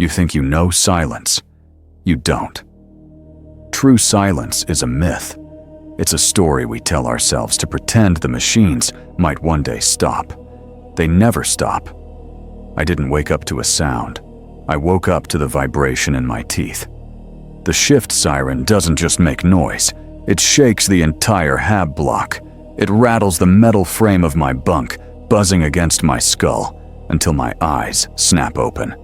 You think you know silence. You don't. True silence is a myth. It's a story we tell ourselves to pretend the machines might one day stop. They never stop. I didn't wake up to a sound. I woke up to the vibration in my teeth. The shift siren doesn't just make noise. It shakes the entire hab block. It rattles the metal frame of my bunk, buzzing against my skull, until my eyes snap open.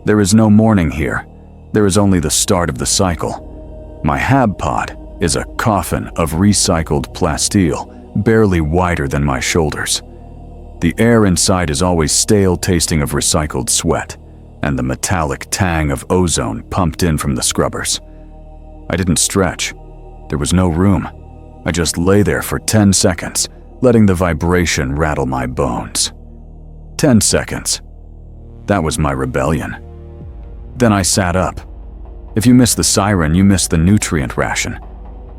There is no morning here. There is only the start of the cycle. My hab pod is a coffin of recycled plasteel, barely wider than my shoulders. The air inside is always stale tasting of recycled sweat, and the metallic tang of ozone pumped in from the scrubbers. I didn't stretch. There was no room. I just lay there for 10 seconds, letting the vibration rattle my bones. 10 seconds. That was my rebellion. Then I sat up. If you miss the siren, you miss the nutrient ration.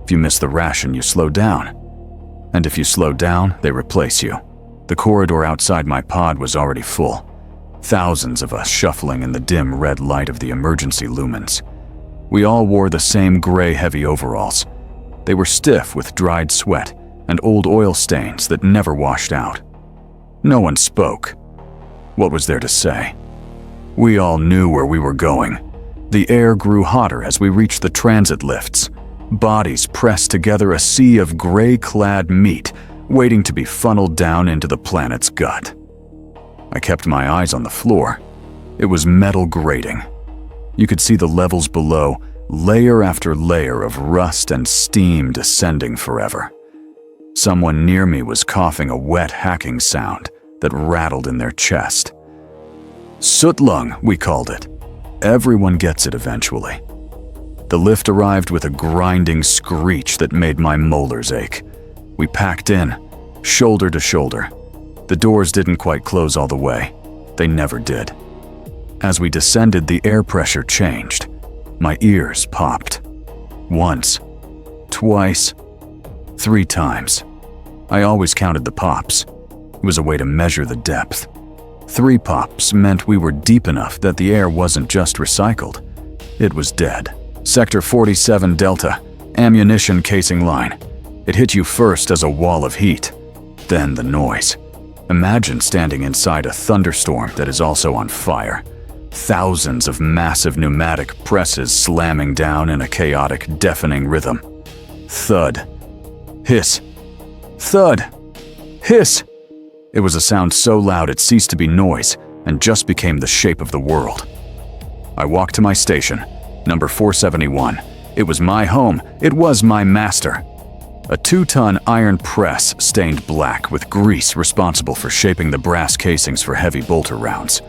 If you miss the ration, you slow down. And if you slow down, they replace you. The corridor outside my pod was already full. Thousands of us shuffling in the dim red light of the emergency lumens. We all wore the same gray heavy overalls. They were stiff with dried sweat and old oil stains that never washed out. No one spoke. What was there to say? We all knew where we were going. The air grew hotter as we reached the transit lifts. Bodies pressed together a sea of gray-clad meat, waiting to be funneled down into the planet's gut. I kept my eyes on the floor. It was metal grating. You could see the levels below, layer after layer of rust and steam descending forever. Someone near me was coughing a wet hacking sound that rattled in their chest. Soot lung, we called it. Everyone gets it eventually. The lift arrived with a grinding screech that made my molars ache. We packed in, shoulder to shoulder. The doors didn't quite close all the way. They never did. As we descended, the air pressure changed. My ears popped. Once, twice, 3 times. I always counted the pops. It was a way to measure the depth. 3 pops meant we were deep enough that the air wasn't just recycled. It was dead. Sector 47 Delta, ammunition casing line. It hit you first as a wall of heat, then the noise. Imagine standing inside a thunderstorm that is also on fire. Thousands of massive pneumatic presses slamming down in a chaotic, deafening rhythm. Thud. Hiss. Thud. Hiss. It was a sound so loud it ceased to be noise and just became the shape of the world. I walked to my station, number 471. It was my home. It was my master. A 2-ton iron press stained black with grease responsible for shaping the brass casings for heavy bolter rounds.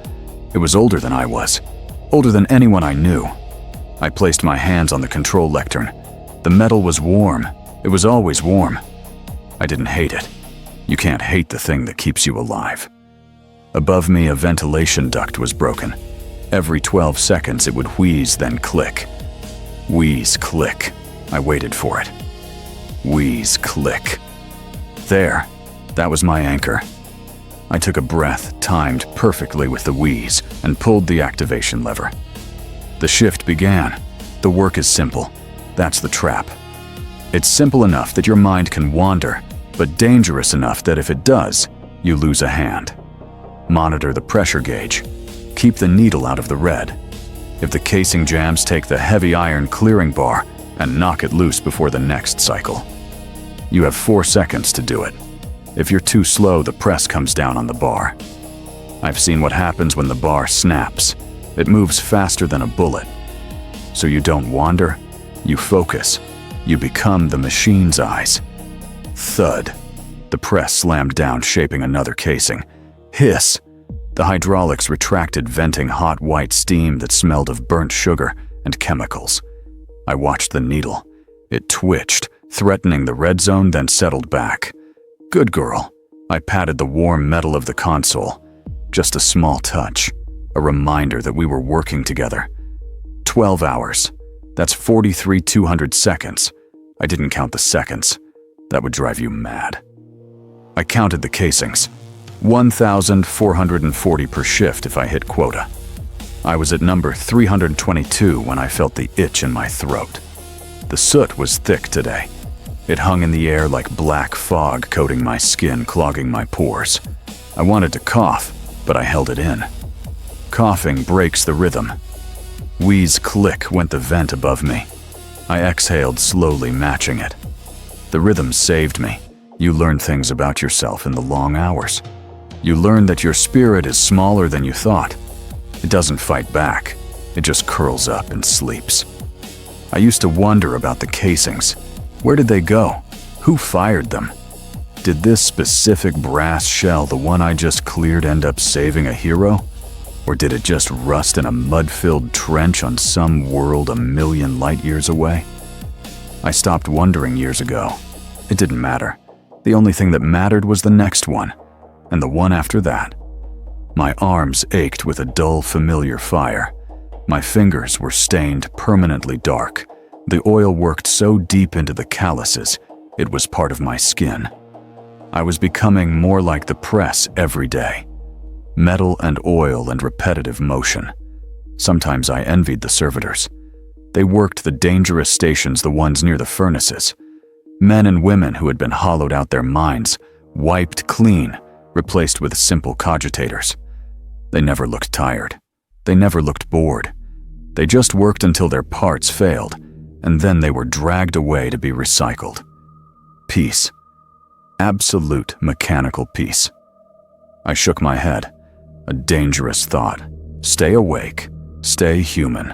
It was older than I was, older than anyone I knew. I placed my hands on the control lectern. The metal was warm. It was always warm. I didn't hate it. You can't hate the thing that keeps you alive. Above me, a ventilation duct was broken. Every 12 seconds it would wheeze, then click. Wheeze, click. I waited for it. Wheeze, click. There, that was my anchor. I took a breath, timed perfectly with the wheeze, and pulled the activation lever. The shift began. The work is simple. That's the trap. It's simple enough that your mind can wander, but dangerous enough that if it does, you lose a hand. Monitor the pressure gauge. Keep the needle out of the red. If the casing jams, take the heavy iron clearing bar and knock it loose before the next cycle. You have 4 seconds to do it. If you're too slow, the press comes down on the bar. I've seen what happens when the bar snaps. It moves faster than a bullet. So you don't wander, you focus. You become the machine's eyes. Thud. The press slammed down, shaping another casing. Hiss. The hydraulics retracted, venting hot white steam that smelled of burnt sugar and chemicals. I watched the needle. It twitched, threatening the red zone, then settled back. Good girl. I patted the warm metal of the console. Just a small touch. A reminder that we were working together. 12 hours. That's 43,200 seconds. I didn't count the seconds. That would drive you mad. I counted the casings. 1,440 per shift if I hit quota. I was at number 322 when I felt the itch in my throat. The soot was thick today. It hung in the air like black fog, coating my skin, clogging my pores. I wanted to cough, but I held it in. Coughing breaks the rhythm. Wheeze click went the vent above me. I exhaled slowly, matching it. The rhythm saved me. You learn things about yourself in the long hours. You learn that your spirit is smaller than you thought. It doesn't fight back. It just curls up and sleeps. I used to wonder about the casings. Where did they go? Who fired them? Did this specific brass shell, the one I just cleared, end up saving a hero? Or did it just rust in a mud-filled trench on some world a million light-years away? I stopped wondering years ago. It didn't matter. The only thing that mattered was the next one, and the one after that. My arms ached with a dull, familiar fire. My fingers were stained permanently dark. The oil worked so deep into the calluses, it was part of my skin. I was becoming more like the press every day. Metal and oil and repetitive motion. Sometimes I envied the servitors. They worked the dangerous stations, the ones near the furnaces. Men and women who had been hollowed out their minds, wiped clean, replaced with simple cogitators. They never looked tired. They never looked bored. They just worked until their parts failed, and then they were dragged away to be recycled. Peace. Absolute mechanical peace. I shook my head. A dangerous thought. Stay awake. Stay human.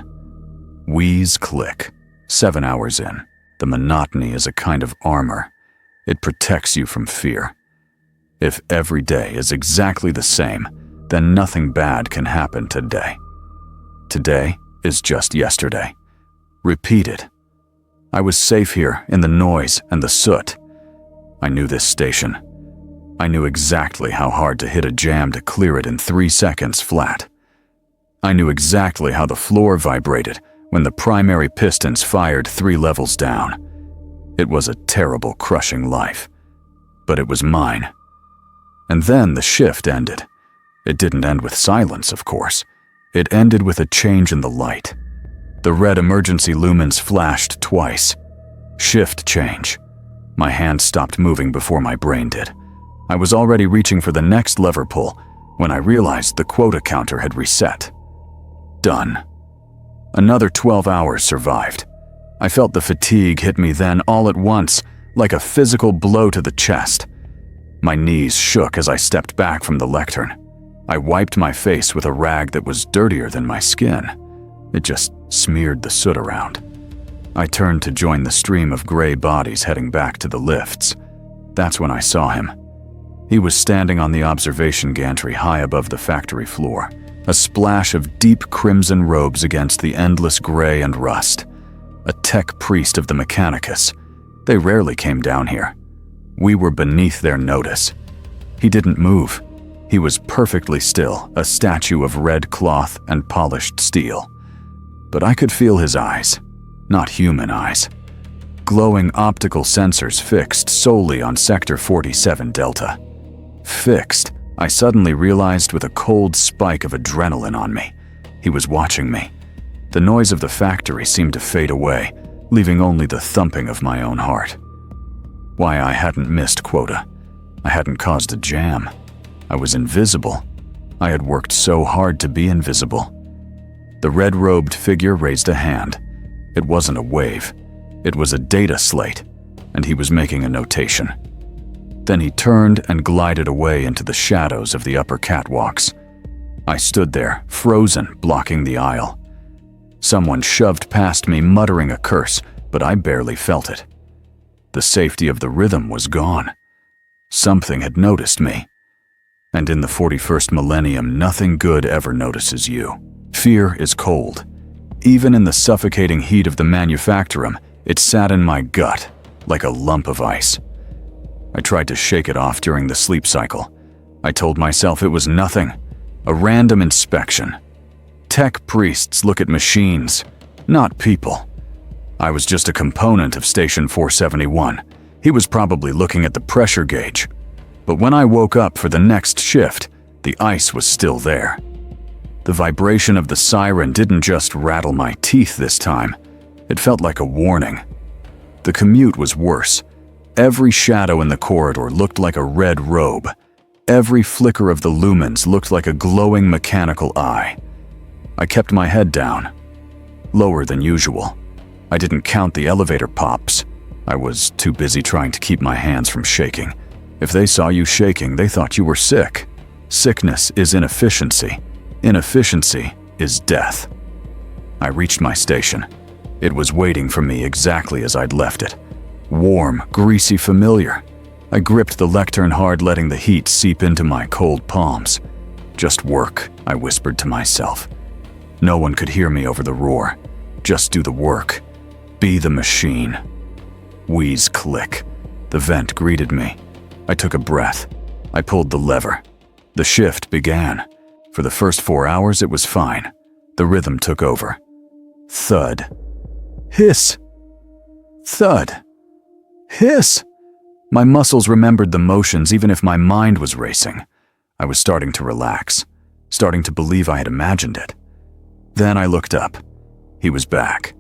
Wheeze click. 7 hours in. The monotony is a kind of armor. It protects you from fear. If every day is exactly the same, then nothing bad can happen today. Today is just yesterday. Repeated. I was safe here in the noise and the soot. I knew this station. I knew exactly how hard to hit a jam to clear it in 3 seconds flat. I knew exactly how the floor vibrated when the primary pistons fired 3 levels down. It was a terrible, crushing life, but it was mine. And then the shift ended. It didn't end with silence, of course. It ended with a change in the light. The red emergency lumens flashed twice. Shift change. My hand stopped moving before my brain did. I was already reaching for the next lever pull when I realized the quota counter had reset. Done. Another 12 hours survived. I felt the fatigue hit me then all at once, like a physical blow to the chest. My knees shook as I stepped back from the lectern. I wiped my face with a rag that was dirtier than my skin. It just smeared the soot around. I turned to join the stream of gray bodies heading back to the lifts. That's when I saw him. He was standing on the observation gantry high above the factory floor, a splash of deep crimson robes against the endless gray and rust. A tech priest of the Mechanicus. They rarely came down here. We were beneath their notice. He didn't move. He was perfectly still, a statue of red cloth and polished steel. But I could feel his eyes, not human eyes. Glowing optical sensors fixed solely on Sector 47 Delta. Fixed, I suddenly realized with a cold spike of adrenaline on me. He was watching me. The noise of the factory seemed to fade away, leaving only the thumping of my own heart. Why, I hadn't missed quota. I hadn't caused a jam. I was invisible. I had worked so hard to be invisible. The red-robed figure raised a hand. It wasn't a wave. It was a data slate, and he was making a notation. Then he turned and glided away into the shadows of the upper catwalks. I stood there, frozen, blocking the aisle. Someone shoved past me, muttering a curse, but I barely felt it. The safety of the rhythm was gone. Something had noticed me. And in the 41st millennium, nothing good ever notices you. Fear is cold. Even in the suffocating heat of the manufactorum, it sat in my gut, like a lump of ice. I tried to shake it off during the sleep cycle. I told myself it was nothing, a random inspection. Tech priests look at machines, not people. I was just a component of Station 471. He was probably looking at the pressure gauge. But when I woke up for the next shift, the ice was still there. The vibration of the siren didn't just rattle my teeth this time. It felt like a warning. The commute was worse. Every shadow in the corridor looked like a red robe. Every flicker of the lumens looked like a glowing mechanical eye. I kept my head down, lower than usual. I didn't count the elevator pops. I was too busy trying to keep my hands from shaking. If they saw you shaking, they thought you were sick. Sickness is inefficiency. Inefficiency is death. I reached my station. It was waiting for me exactly as I'd left it. Warm, greasy, familiar. I gripped the lectern hard, letting the heat seep into my cold palms. Just work, I whispered to myself. No one could hear me over the roar. Just do the work. Be the machine. Wheeze click. The vent greeted me. I took a breath. I pulled the lever. The shift began. For the first 4 hours, it was fine. The rhythm took over. Thud. Hiss. Thud. Hiss. My muscles remembered the motions even if my mind was racing. I was starting to relax, starting to believe I had imagined it. Then I looked up. He was back.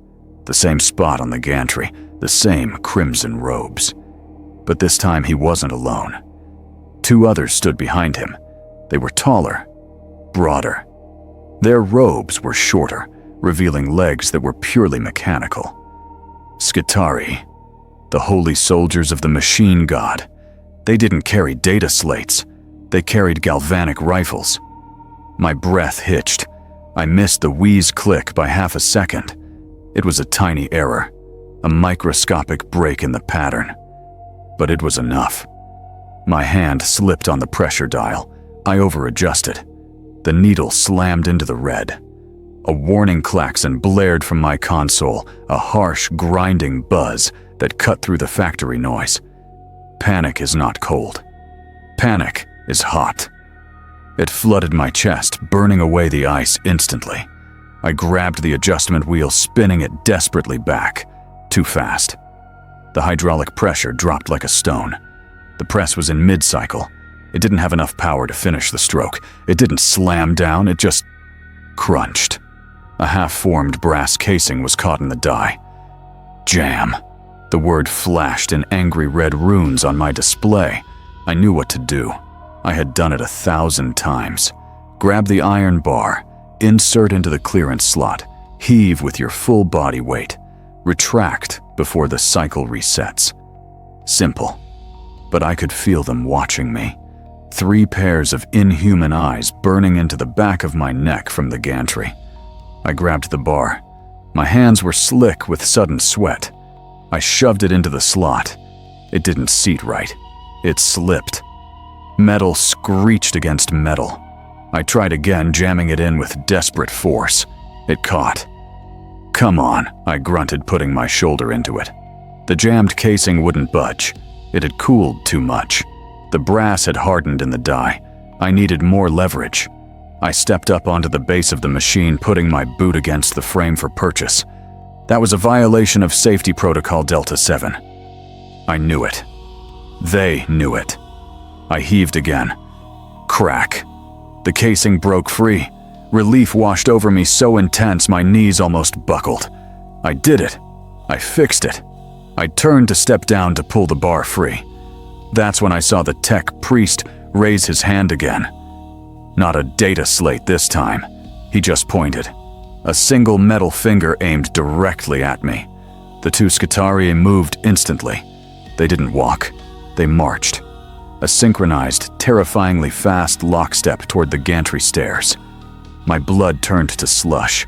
The same spot on the gantry, the same crimson robes. But this time he wasn't alone. 2 others stood behind him. They were taller, broader. Their robes were shorter, revealing legs that were purely mechanical. Skitari, the holy soldiers of the machine god. They didn't carry data slates. They carried galvanic rifles. My breath hitched. I missed the wheeze click by half a second. It was a tiny error, a microscopic break in the pattern. But it was enough. My hand slipped on the pressure dial. I over-adjusted. The needle slammed into the red. A warning klaxon blared from my console, a harsh, grinding buzz that cut through the factory noise. Panic is not cold. Panic is hot. It flooded my chest, burning away the ice instantly. I grabbed the adjustment wheel, spinning it desperately back. Too fast. The hydraulic pressure dropped like a stone. The press was in mid-cycle. It didn't have enough power to finish the stroke. It didn't slam down, it just crunched. A half-formed brass casing was caught in the die. Jam. The word flashed in angry red runes on my display. I knew what to do. I had done it 1,000 times. Grab the iron bar, insert into the clearance slot, heave with your full body weight, retract before the cycle resets. Simple. But I could feel them watching me. 3 pairs of inhuman eyes burning into the back of my neck from the gantry. I grabbed the bar. My hands were slick with sudden sweat. I shoved it into the slot. It didn't seat right. It slipped. Metal screeched against metal. I tried again, jamming it in with desperate force. It caught. Come on, I grunted, putting my shoulder into it. The jammed casing wouldn't budge. It had cooled too much. The brass had hardened in the die. I needed more leverage. I stepped up onto the base of the machine, putting my boot against the frame for purchase. That was a violation of safety protocol Delta 7. I knew it. They knew it. I heaved again. Crack. The casing broke free. Relief washed over me so intense my knees almost buckled. I did it. I fixed it. I turned to step down to pull the bar free. That's when I saw the tech priest raise his hand again. Not a data slate this time. He just pointed. A single metal finger aimed directly at me. The 2 Skitari moved instantly. They didn't walk. They marched. A synchronized, terrifyingly fast lockstep toward the gantry stairs. My blood turned to slush.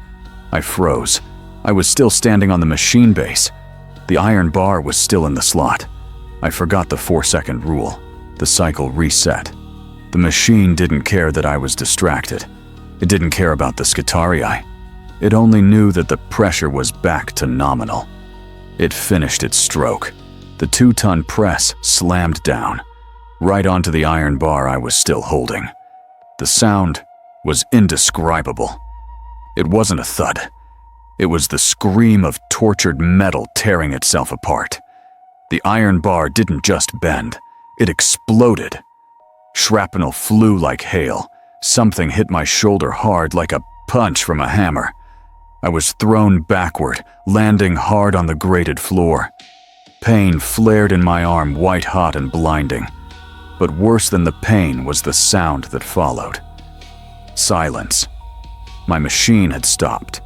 I froze. I was still standing on the machine base. The iron bar was still in the slot. I forgot the 4-second rule. The cycle reset. The machine didn't care that I was distracted. It didn't care about the Skitari. It only knew that the pressure was back to nominal. It finished its stroke. The 2-ton press slammed down, right onto the iron bar I was still holding. The sound was indescribable. It wasn't a thud. It was the scream of tortured metal tearing itself apart. The iron bar didn't just bend, it exploded. Shrapnel flew like hail, Something hit my shoulder hard like a punch from a hammer. I was thrown backward, landing hard on the grated floor. Pain flared in my arm, white-hot and blinding. But worse than the pain was the sound that followed. Silence. My machine had stopped.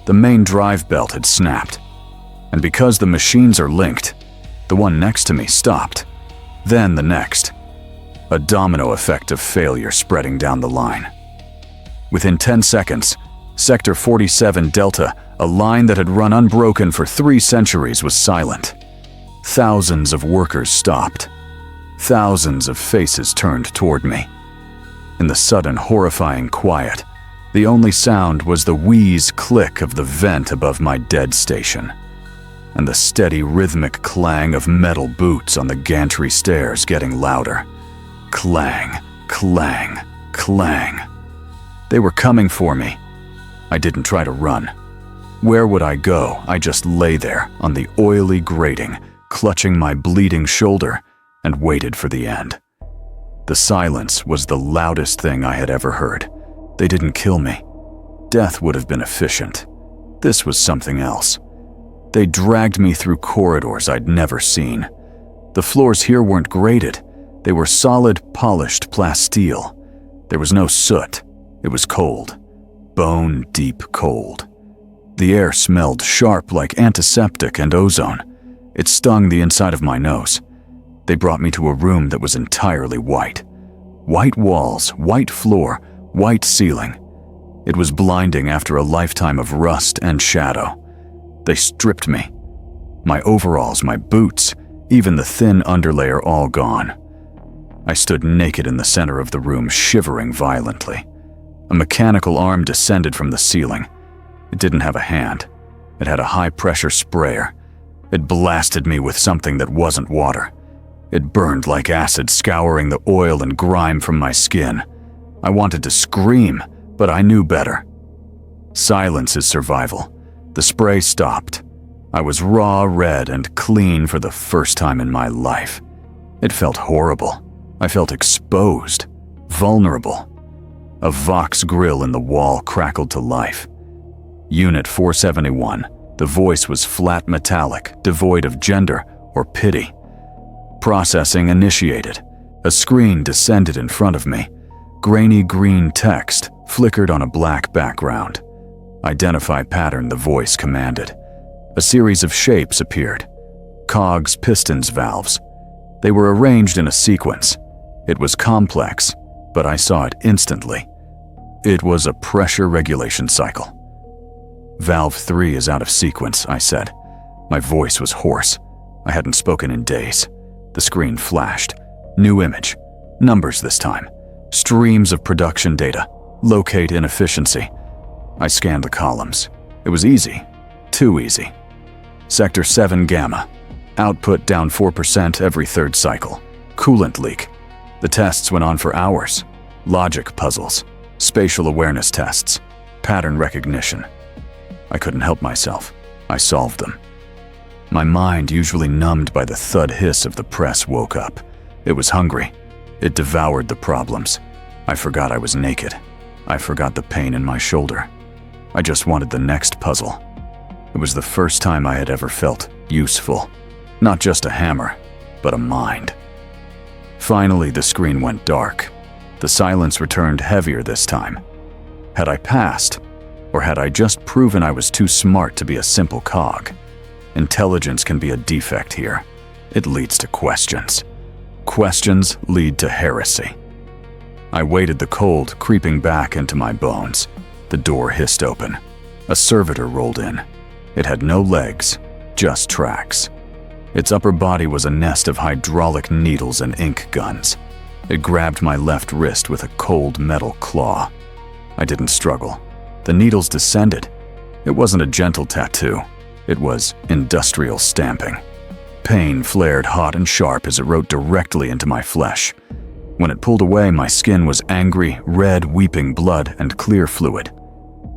The main drive belt had snapped. And because the machines are linked, the one next to me stopped. Then the next. A domino effect of failure spreading down the line. Within 10 seconds, Sector 47 Delta, a line that had run unbroken for 3 centuries, was silent. Thousands of workers stopped. Thousands of faces turned toward me. In the sudden, horrifying quiet, the only sound was the wheeze click of the vent above my dead station, and the steady rhythmic clang of metal boots on the gantry stairs getting louder. Clang, clang, clang. They were coming for me. I didn't try to run. Where would I go? I just lay there on the oily grating, clutching my bleeding shoulder, and waited for the end. The silence was the loudest thing I had ever heard. They didn't kill me. Death would have been efficient. This was something else. They dragged me through corridors I'd never seen. The floors here weren't graded. They were solid, polished plasteel. There was no soot. It was cold. Bone-deep cold. The air smelled sharp like antiseptic and ozone. It stung the inside of my nose. They brought me to a room that was entirely white. White walls, white floor, white ceiling. It was blinding after a lifetime of rust and shadow. They stripped me. My overalls, my boots, even the thin underlayer all gone. I stood naked in the center of the room, shivering violently. A mechanical arm descended from the ceiling. It didn't have a hand. It had a high-pressure sprayer. It blasted me with something that wasn't water. It burned like acid, scouring the oil and grime from my skin. I wanted to scream, but I knew better. Silence is survival. The spray stopped. I was raw red and clean for the first time in my life. It felt horrible. I felt exposed, vulnerable. A Vox grill in the wall crackled to life. Unit 471. The voice was flat metallic, devoid of gender or pity. Processing initiated. A screen descended in front of me. Grainy green text flickered on a black background. Identify pattern, the voice commanded. A series of shapes appeared. Cogs, pistons, valves. They were arranged in a sequence. It was complex, but I saw it instantly. It was a pressure regulation cycle. Valve 3 is out of sequence, I said. My voice was hoarse. I hadn't spoken in days. The screen flashed. New image. Numbers this time. Streams of production data. Locate inefficiency. I scanned the columns. It was easy. Too easy. Sector 7 Gamma. Output down 4% every third cycle. Coolant leak. The tests went on for hours. Logic puzzles. Spatial awareness tests. Pattern recognition. I couldn't help myself. I solved them. My mind, usually numbed by the thud hiss of the press, woke up. It was hungry. It devoured the problems. I forgot I was naked. I forgot the pain in my shoulder. I just wanted the next puzzle. It was the first time I had ever felt useful. Not just a hammer, but a mind. Finally, the screen went dark. The silence returned heavier this time. Had I passed? Or had I just proven I was too smart to be a simple cog? Intelligence can be a defect here. It leads to questions. Questions lead to heresy. I waited the cold creeping back into my bones. The door hissed open. A servitor rolled in. It had no legs, just tracks. Its upper body was a nest of hydraulic needles and ink guns. It grabbed my left wrist with a cold metal claw. I didn't struggle. The needles descended. It wasn't a gentle tattoo. It was industrial stamping. Pain flared hot and sharp as it wrote directly into my flesh. When it pulled away, my skin was angry, red, weeping blood, and clear fluid.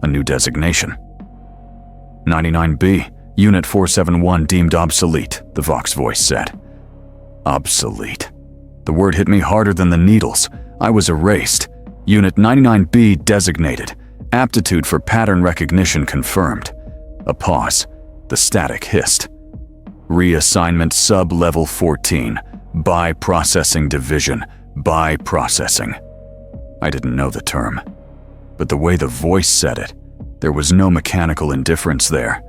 A new designation. 99B, Unit 471 deemed obsolete, the Vox voice said. Obsolete. The word hit me harder than the needles. I was erased. Unit 99B designated. Aptitude for pattern recognition confirmed. A pause. The static hissed. Reassignment sub-level 14. By-processing division. By-processing. I didn't know the term, but the way the voice said it, there was no mechanical indifference there.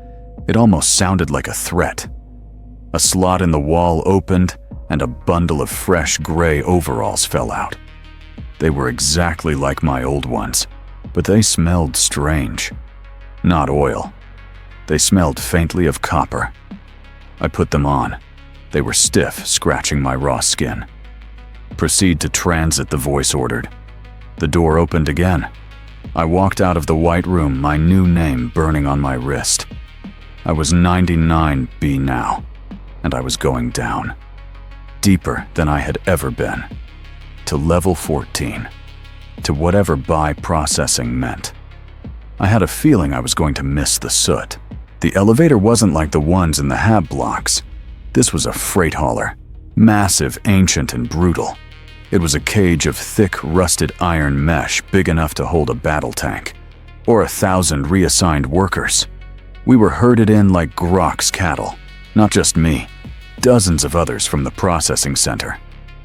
It almost sounded like a threat. A slot in the wall opened, and a bundle of fresh gray overalls fell out. They were exactly like my old ones, but they smelled strange. Not oil. They smelled faintly of copper. I put them on. They were stiff, scratching my raw skin. "Proceed to transit," the voice ordered. The door opened again. I walked out of the white room, my new name burning on my wrist. I was 99B now, and I was going down. Deeper than I had ever been. To level 14. To whatever by-processing meant. I had a feeling I was going to miss the soot. The elevator wasn't like the ones in the hab blocks. This was a freight hauler. Massive, ancient, and brutal. It was a cage of thick, rusted iron mesh big enough to hold a battle tank. Or 1,000 reassigned workers. We were herded in like Grok's cattle. Not just me. Dozens of others from the processing center.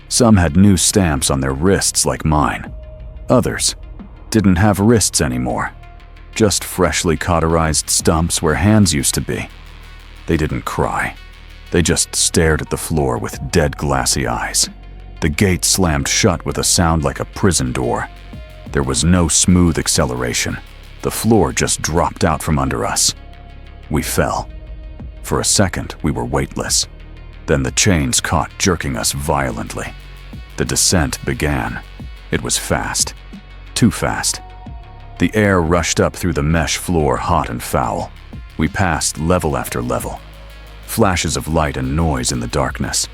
Some had new stamps on their wrists like mine. Others didn't have wrists anymore. Just freshly cauterized stumps where hands used to be. They didn't cry. They just stared at the floor with dead glassy eyes. The gate slammed shut with a sound like a prison door. There was no smooth acceleration. The floor just dropped out from under us. We fell. For a second, we were weightless. Then the chains caught, jerking us violently. The descent began. It was fast. Too fast. The air rushed up through the mesh floor, hot and foul. We passed level after level. Flashes of light and noise in the darkness.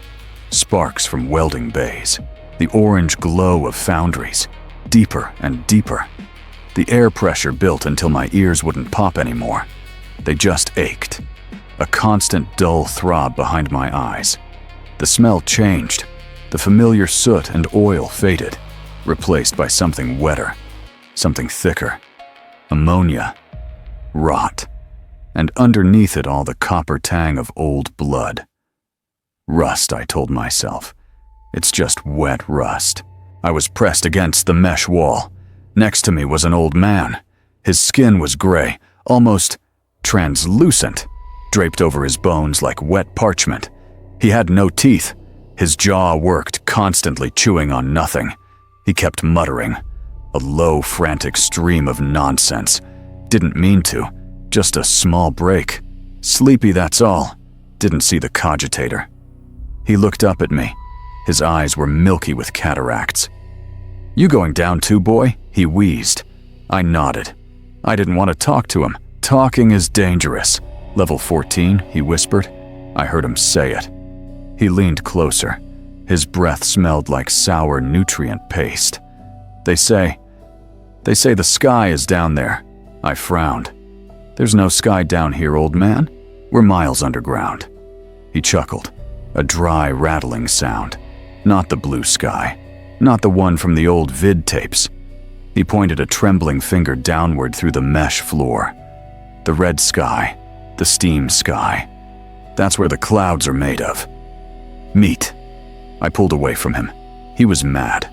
Sparks from welding bays. The orange glow of foundries. Deeper and deeper. The air pressure built until my ears wouldn't pop anymore. They just ached. A constant dull throb behind my eyes. The smell changed. The familiar soot and oil faded, replaced by something wetter, something thicker. Ammonia. Rot. And underneath it all the copper tang of old blood. Rust, I told myself. It's just wet rust. I was pressed against the mesh wall. Next to me was an old man. His skin was gray, almost translucent, draped over his bones like wet parchment. He had no teeth. His jaw worked, constantly chewing on nothing. He kept muttering. A low, frantic stream of nonsense. Didn't mean to. Just a small break. Sleepy, that's all. Didn't see the cogitator. He looked up at me. His eyes were milky with cataracts. "You going down too, boy?" he wheezed. I nodded. I didn't want to talk to him. Talking is dangerous. "Level 14, he whispered. I heard him say it. He leaned closer. His breath smelled like sour nutrient paste. They say the sky is down there. I frowned. "There's no sky down here, old man. We're miles underground." He chuckled. A dry, rattling sound. Not the blue sky. Not the one from the old vid tapes. He pointed a trembling finger downward through the mesh floor. "The red sky. The steam sky. That's where the clouds are made of. Meat." I pulled away from him. He was mad.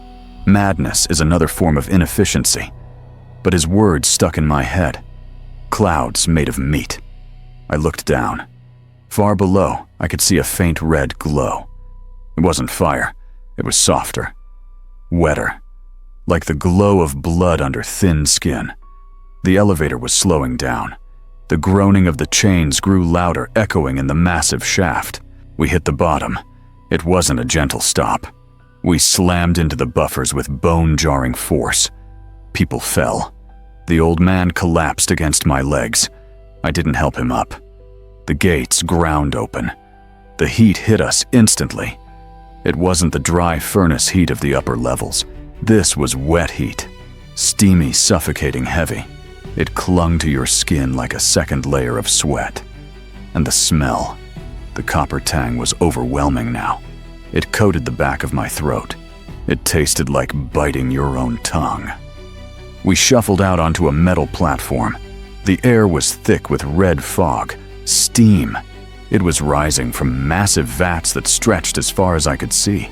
Madness is another form of inefficiency. But his words stuck in my head. Clouds made of meat. I looked down. Far below, I could see a faint red glow. It wasn't fire. It was softer. Wetter. Like the glow of blood under thin skin. The elevator was slowing down. The groaning of the chains grew louder, echoing in the massive shaft. We hit the bottom. It wasn't a gentle stop. We slammed into the buffers with bone-jarring force. People fell. The old man collapsed against my legs. I didn't help him up. The gates ground open. The heat hit us instantly. It wasn't the dry furnace heat of the upper levels. This was wet heat. Steamy, suffocating heavy. It clung to your skin like a second layer of sweat. And the smell. The copper tang was overwhelming now. It coated the back of my throat. It tasted like biting your own tongue. We shuffled out onto a metal platform. The air was thick with red fog, steam. It was rising from massive vats that stretched as far as I could see.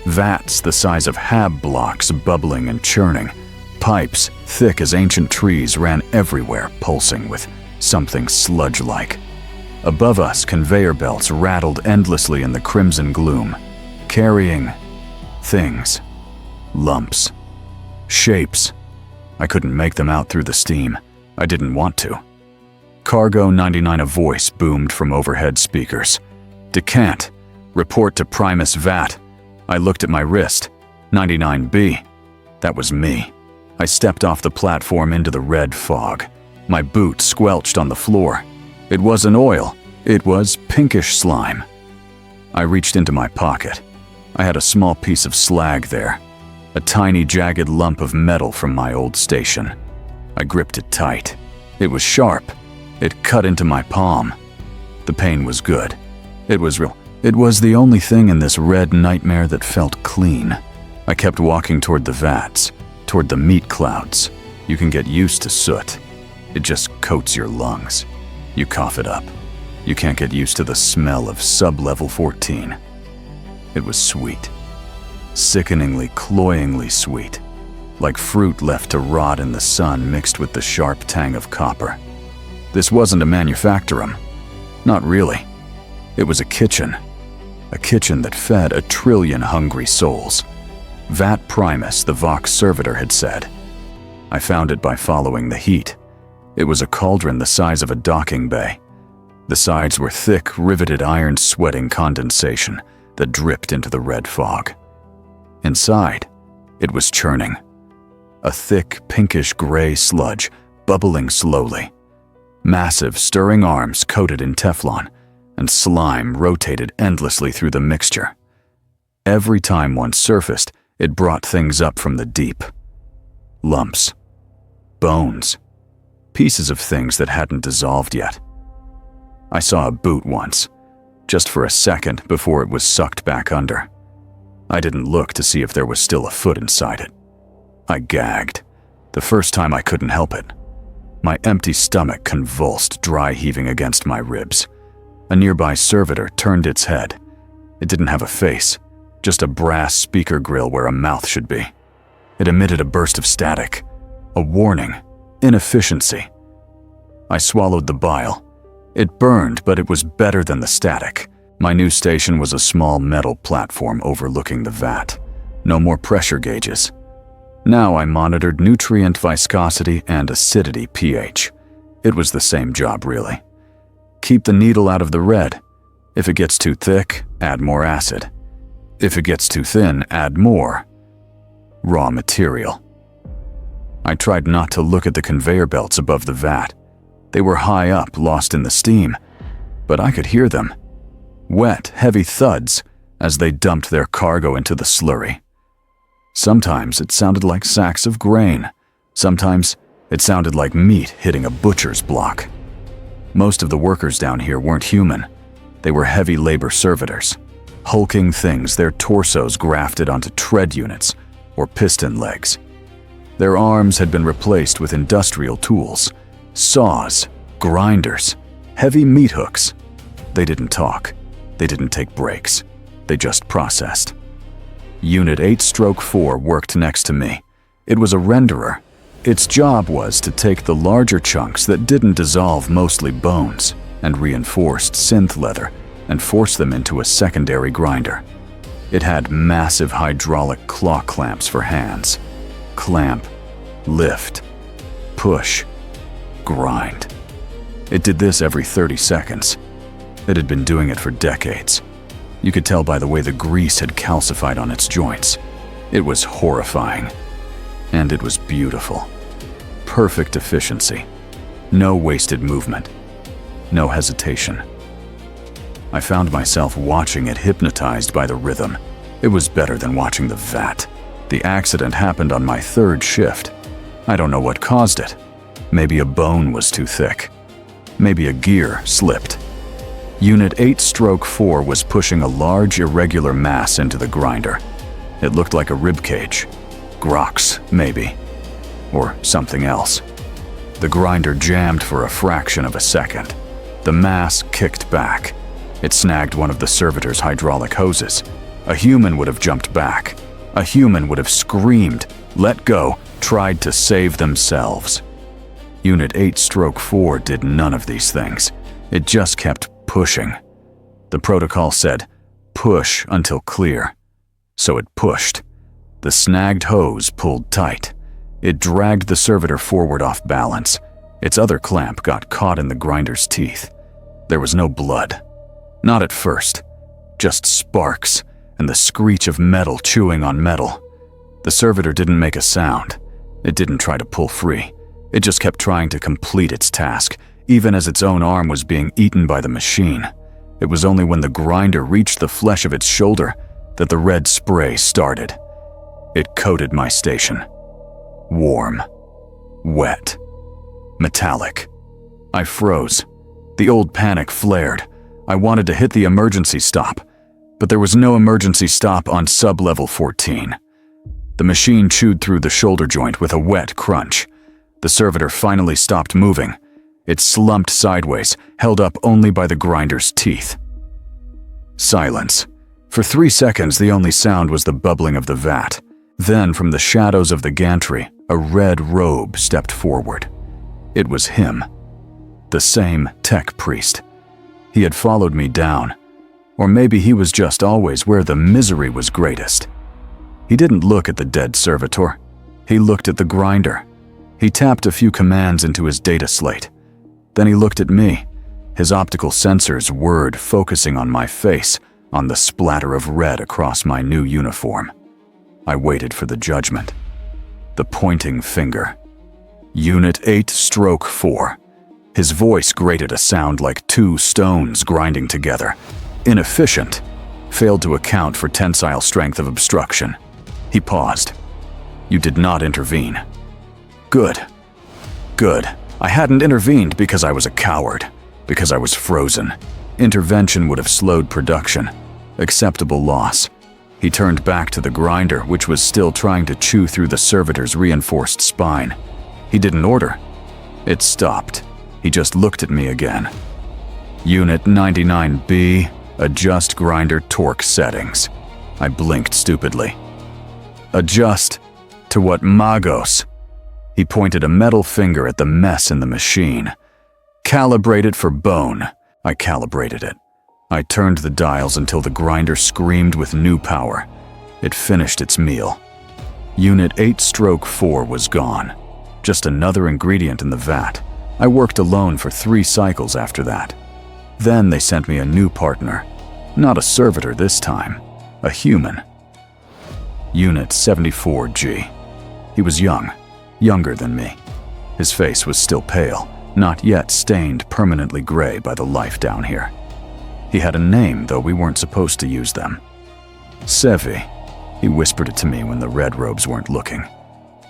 Vats the size of hab blocks bubbling and churning. Pipes, thick as ancient trees, ran everywhere, pulsing with something sludge-like. Above us, conveyor belts rattled endlessly in the crimson gloom, carrying things, lumps, shapes. I couldn't make them out through the steam. I didn't want to. Cargo 99, a voice boomed from overhead speakers. Decant. Report to Primus Vat. I looked at my wrist. 99B. That was me. I stepped off the platform into the red fog. My boot squelched on the floor. It wasn't oil. It was pinkish slime. I reached into my pocket. I had a small piece of slag there. A tiny jagged lump of metal from my old station. I gripped it tight. It was sharp. It cut into my palm. The pain was good. It was real. It was the only thing in this red nightmare that felt clean. I kept walking toward the vats, toward the meat clouds. You can get used to soot. It just coats your lungs. You cough it up. You can't get used to the smell of sub-level 14. It was sweet. Sickeningly, cloyingly sweet. Like fruit left to rot in the sun mixed with the sharp tang of copper. This wasn't a manufactorum. Not really. It was a kitchen. A kitchen that fed 1 trillion hungry souls. Vat Primus, the Vox servitor, had said. I found it by following the heat. It was a cauldron the size of a docking bay. The sides were thick, riveted iron sweating condensation that dripped into the red fog. Inside, it was churning. A thick, pinkish-gray sludge, bubbling slowly. Massive, stirring arms coated in Teflon, and slime rotated endlessly through the mixture. Every time one surfaced, it brought things up from the deep. Lumps. Bones. Pieces of things that hadn't dissolved yet. I saw a boot once, just for a second before it was sucked back under. I didn't look to see if there was still a foot inside it. I gagged. The first time I couldn't help it. My empty stomach convulsed, dry heaving against my ribs. A nearby servitor turned its head. It didn't have a face, just a brass speaker grill where a mouth should be. It emitted a burst of static, a warning, inefficiency. I swallowed the bile. It burned, but it was better than the static. My new station was a small metal platform overlooking the vat. No more pressure gauges. Now I monitored nutrient viscosity and acidity pH. It was the same job, really. Keep the needle out of the red. If it gets too thick, add more acid. If it gets too thin, add more raw material. I tried not to look at the conveyor belts above the vat. They were high up, lost in the steam, but I could hear them. Wet, heavy thuds as they dumped their cargo into the slurry. Sometimes it sounded like sacks of grain. Sometimes it sounded like meat hitting a butcher's block. Most of the workers down here weren't human. They were heavy labor servitors, hulking things, their torsos grafted onto tread units or piston legs. Their arms had been replaced with industrial tools, saws, grinders, heavy meat hooks. They didn't talk. They didn't take breaks. They just processed. Unit 8/4 worked next to me. It was a renderer. Its job was to take the larger chunks that didn't dissolve, mostly bones, and reinforced synth leather, and force them into a secondary grinder. It had massive hydraulic claw clamps for hands. Clamp, lift, push, grind. It did this every 30 seconds. It had been doing it for decades. You could tell by the way the grease had calcified on its joints. It was horrifying. And it was beautiful. Perfect efficiency. No wasted movement. No hesitation. I found myself watching it, hypnotized by the rhythm. It was better than watching the vat. The accident happened on my 3rd shift. I don't know what caused it. Maybe a bone was too thick. Maybe a gear slipped. Unit 8/4 was pushing a large, irregular mass into the grinder. It looked like a ribcage. Grox, maybe. or something else. The grinder jammed for a fraction of a second. The mass kicked back. It snagged one of the servitor's hydraulic hoses. A human would have jumped back. A human would have screamed, let go, tried to save themselves. Unit 8-4 did none of these things. It just kept pushing. The protocol said, push until clear. So it pushed. The snagged hose pulled tight. It dragged the servitor forward off balance. Its other clamp got caught in the grinder's teeth. There was no blood. Not at first. Just sparks and the screech of metal chewing on metal. The servitor didn't make a sound. It didn't try to pull free. It just kept trying to complete its task, even as its own arm was being eaten by the machine. It was only when the grinder reached the flesh of its shoulder that the red spray started. It coated my station. Warm. Wet. Metallic. I froze. The old panic flared. I wanted to hit the emergency stop, but there was no emergency stop on sub-level 14. The machine chewed through the shoulder joint with a wet crunch. The servitor finally stopped moving. It slumped sideways, held up only by the grinder's teeth. Silence. For 3 seconds, the only sound was the bubbling of the vat. Then, from the shadows of the gantry, a red robe stepped forward. It was him. The same tech priest. He had followed me down. Or maybe he was just always where the misery was greatest. He didn't look at the dead servitor. He looked at the grinder. He tapped a few commands into his data slate. Then he looked at me, his optical sensors whirred, focusing on my face, on the splatter of red across my new uniform. I waited for the judgment. The pointing finger. Unit 8-4. His voice grated a sound like two stones grinding together. Inefficient. Failed to account for tensile strength of obstruction. He paused. You did not intervene. Good. Good. I hadn't intervened because I was a coward. Because I was frozen. Intervention would have slowed production. Acceptable loss. He turned back to the grinder, which was still trying to chew through the servitor's reinforced spine. He didn't order. It stopped. He just looked at me again. Unit 99B, adjust grinder torque settings. I blinked stupidly. Adjust to what, Magos? He pointed a metal finger at the mess in the machine. Calibrate it for bone. I calibrated it. I turned the dials until the grinder screamed with new power. It finished its meal. Unit 8-4 was gone. Just another ingredient in the vat. I worked alone for 3 cycles after that. Then they sent me a new partner. Not a servitor this time. A human. Unit 74G. He was young. Younger than me. His face was still pale, not yet stained permanently gray by the life down here. He had a name, though we weren't supposed to use them. Sevi. He whispered it to me when the red robes weren't looking.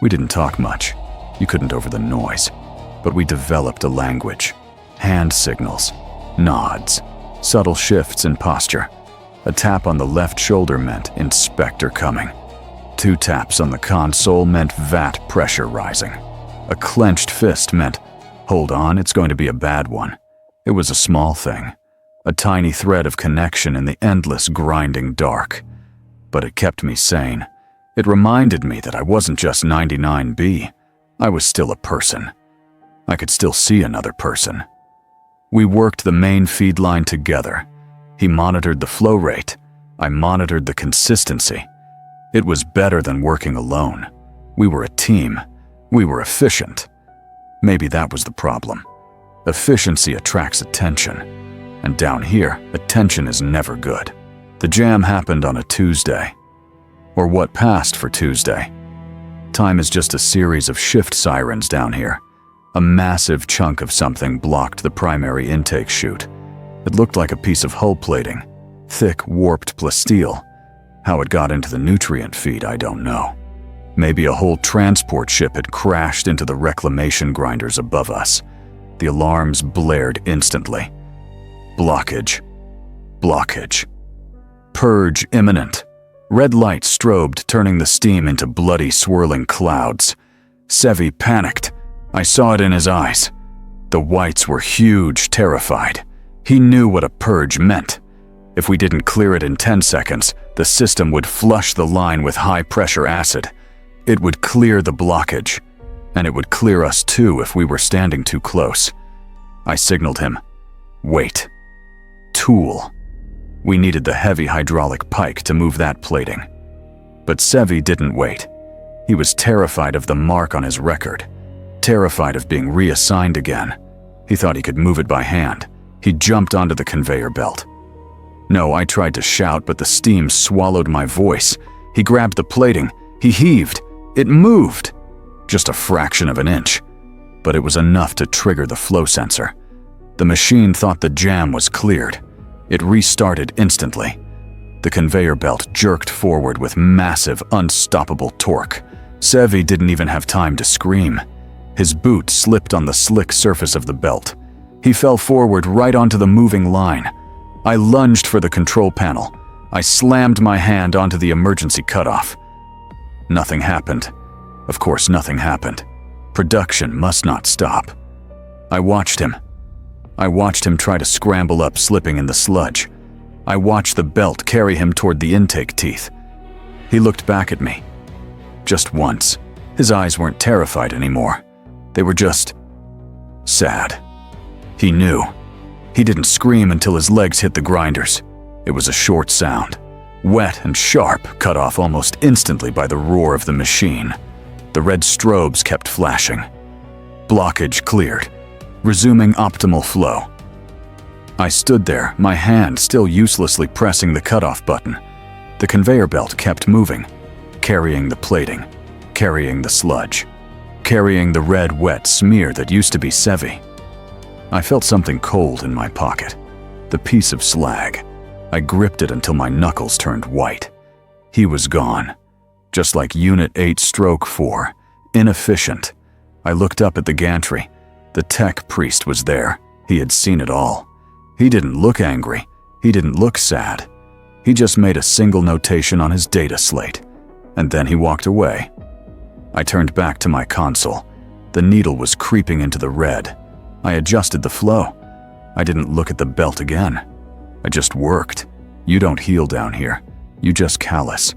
We didn't talk much. You couldn't over the noise. But we developed a language. Hand signals. Nods. Subtle shifts in posture. A tap on the left shoulder meant inspector coming. 2 taps on the console meant vat pressure rising. A clenched fist meant, hold on, it's going to be a bad one. It was a small thing. A tiny thread of connection in the endless grinding dark. But it kept me sane. It reminded me that I wasn't just 99B. I was still a person. I could still see another person. We worked the main feed line together. He monitored the flow rate. I monitored the consistency. It was better than working alone. We were a team. We were efficient. Maybe that was the problem. Efficiency attracts attention. And down here, attention is never good. The jam happened on a Tuesday. Or what passed for Tuesday. Time is just a series of shift sirens down here. A massive chunk of something blocked the primary intake chute. It looked like a piece of hull plating. Thick, warped plasteel. How it got into the nutrient feed, I don't know. Maybe a whole transport ship had crashed into the reclamation grinders above us. The alarms blared instantly. Blockage. Blockage. Purge imminent. Red lights strobed, turning the steam into bloody, swirling clouds. Sevi panicked. I saw it in his eyes. The whites were huge, terrified. He knew what a purge meant. If we didn't clear it in 10 seconds, the system would flush the line with high-pressure acid. It would clear the blockage, and it would clear us too if we were standing too close. I signaled him. Wait. Tool. We needed the heavy hydraulic pike to move that plating. But Sevi didn't wait. He was terrified of the mark on his record, terrified of being reassigned again. He thought he could move it by hand. He jumped onto the conveyor belt. No, I tried to shout, but the steam swallowed my voice. He grabbed the plating. He heaved. It moved. Just a fraction of an inch. But it was enough to trigger the flow sensor. The machine thought the jam was cleared. It restarted instantly. The conveyor belt jerked forward with massive, unstoppable torque. Sevi didn't even have time to scream. His boot slipped on the slick surface of the belt. He fell forward right onto the moving line. I lunged for the control panel. I slammed my hand onto the emergency cutoff. Nothing happened. Of course, nothing happened. Production must not stop. I watched him. I watched him try to scramble up, slipping in the sludge. I watched the belt carry him toward the intake teeth. He looked back at me. Just once. His eyes weren't terrified anymore. They were just sad. He knew. He didn't scream until his legs hit the grinders. It was a short sound, wet and sharp, cut off almost instantly by the roar of the machine. The red strobes kept flashing. Blockage cleared, resuming optimal flow. I stood there, my hand still uselessly pressing the cutoff button. The conveyor belt kept moving, carrying the plating, carrying the sludge, carrying the red, wet smear that used to be Sevi. I felt something cold in my pocket, the piece of slag. I gripped it until my knuckles turned white. He was gone, just like Unit 8/4, inefficient. I looked up at the gantry. The tech priest was there. He had seen it all. He didn't look angry. He didn't look sad. He just made a single notation on his data slate, and then he walked away. I turned back to my console. The needle was creeping into the red. I adjusted the flow. I didn't look at the belt again. I just worked. You don't heal down here. You just callous.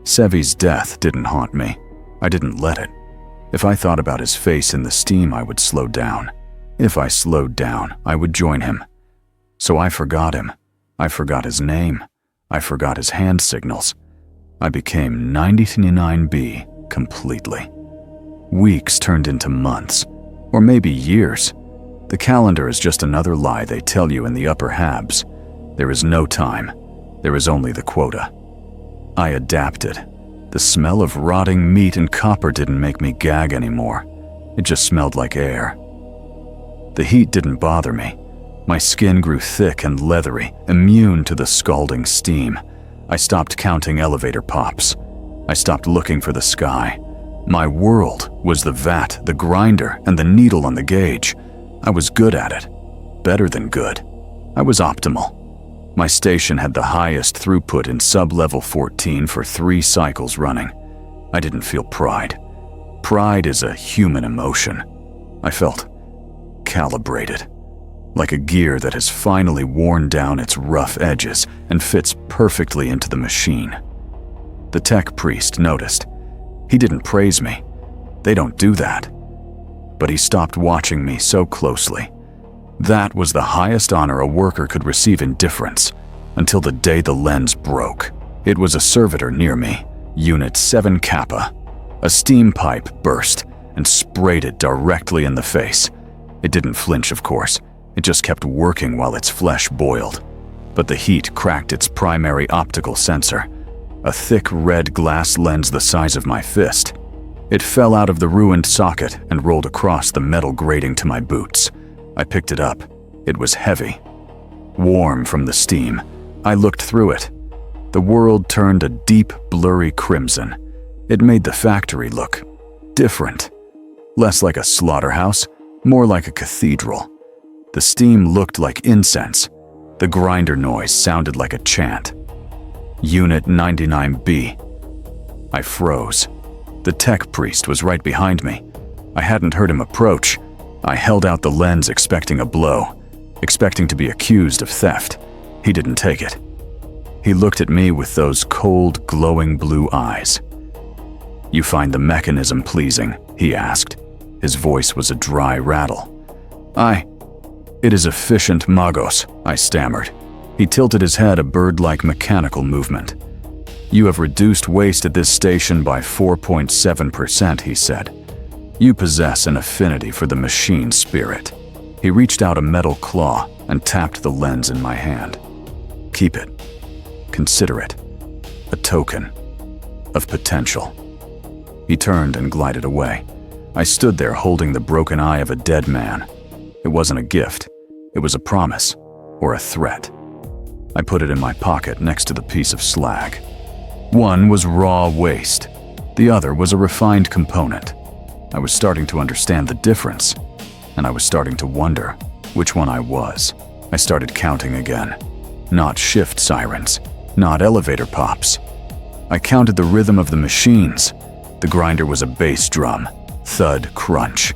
Sevi's death didn't haunt me. I didn't let it. If I thought about his face in the steam, I would slow down. If I slowed down, I would join him. So I forgot him. I forgot his name. I forgot his hand signals. I became 99B completely. Weeks turned into months, or maybe years. The calendar is just another lie they tell you in the upper habs. There is no time. There is only the quota. I adapted. The smell of rotting meat and copper didn't make me gag anymore. It just smelled like air. The heat didn't bother me. My skin grew thick and leathery, immune to the scalding steam. I stopped counting elevator pops. I stopped looking for the sky. My world was the vat, the grinder, and the needle on the gauge. I was good at it. Better than good. I was optimal. My station had the highest throughput in sub-level 14 for 3 cycles running. I didn't feel pride. Pride is a human emotion. I felt calibrated, like a gear that has finally worn down its rough edges and fits perfectly into the machine. The tech priest noticed. He didn't praise me. They don't do that. But he stopped watching me so closely. That was the highest honor a worker could receive in difference, until the day the lens broke. It was a servitor near me, Unit 7 Kappa. A steam pipe burst and sprayed it directly in the face. It didn't flinch, of course. It just kept working while its flesh boiled. But the heat cracked its primary optical sensor, a thick red glass lens the size of my fist. It fell out of the ruined socket and rolled across the metal grating to my boots. I picked it up. It was heavy, warm from the steam. I looked through it. The world turned a deep, blurry crimson. It made the factory look different. Less like a slaughterhouse, more like a cathedral. The steam looked like incense. The grinder noise sounded like a chant. Unit 99B. I froze. The tech priest was right behind me. I hadn't heard him approach. I held out the lens expecting a blow, expecting to be accused of theft. He didn't take it. He looked at me with those cold, glowing blue eyes. "You find the mechanism pleasing?" he asked. His voice was a dry rattle. It is efficient magos," I stammered. He tilted his head, a bird-like mechanical movement. "You have reduced waste at this station by 4.7%, he said. "You possess an affinity for the machine spirit." He reached out a metal claw and tapped the lens in my hand. "Keep it. Consider it. A token of potential." He turned and glided away. I stood there holding the broken eye of a dead man. It wasn't a gift. It was a promise, or a threat. I put it in my pocket next to the piece of slag. One was raw waste. The other was a refined component. I was starting to understand the difference, and I was starting to wonder which one I was. I started counting again. Not shift sirens, not elevator pops. I counted the rhythm of the machines. The grinder was a bass drum. Thud, crunch.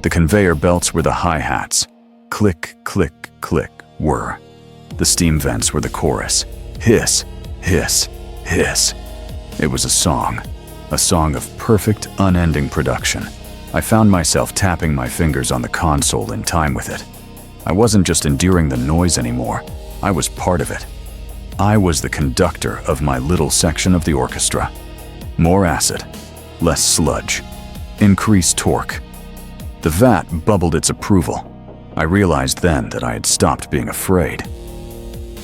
The conveyor belts were the hi-hats. Click, click, click, whir. The steam vents were the chorus. Hiss, hiss, hiss. It was a song of perfect, unending production. I found myself tapping my fingers on the console in time with it. I wasn't just enduring the noise anymore. I was part of it. I was the conductor of my little section of the orchestra. More acid, less sludge, increased torque. The vat bubbled its approval. I realized then that I had stopped being afraid.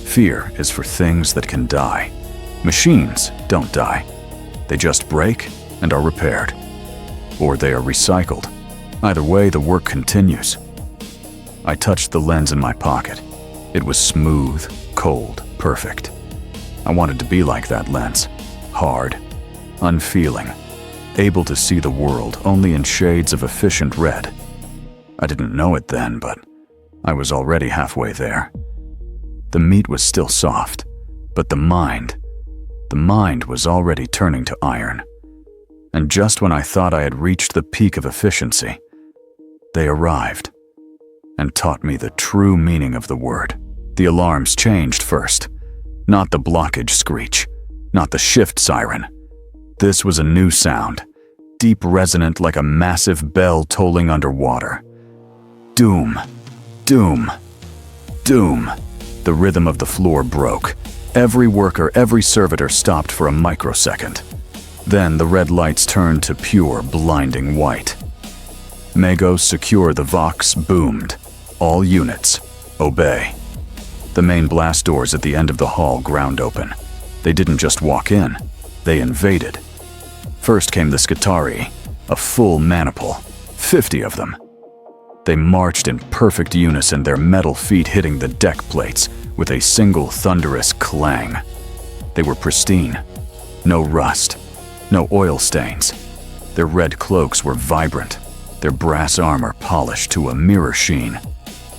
Fear is for things that can die. Machines don't die. They just break and are repaired. Or they are recycled. Either way, the work continues. I touched the lens in my pocket. It was smooth, cold, perfect. I wanted to be like that lens. Hard, unfeeling, able to see the world only in shades of efficient red. I didn't know it then, but I was already halfway there. The meat was still soft, but the mind was already turning to iron. And just when I thought I had reached the peak of efficiency, they arrived and taught me the true meaning of the word. The alarms changed first. Not the blockage screech, not the shift siren. This was a new sound, deep resonant like a massive bell tolling underwater. Doom, doom, doom. The rhythm of the floor broke. Every worker, every servitor stopped for a microsecond. Then the red lights turned to pure, blinding white. Magos secure, the Vox boomed. All units, obey. The main blast doors at the end of the hall ground open. They didn't just walk in, they invaded. First came the Skitarii, a full maniple, 50 of them. They marched in perfect unison, their metal feet hitting the deck plates with a single thunderous clang. They were pristine. No rust, no oil stains. Their red cloaks were vibrant, their brass armor polished to a mirror sheen.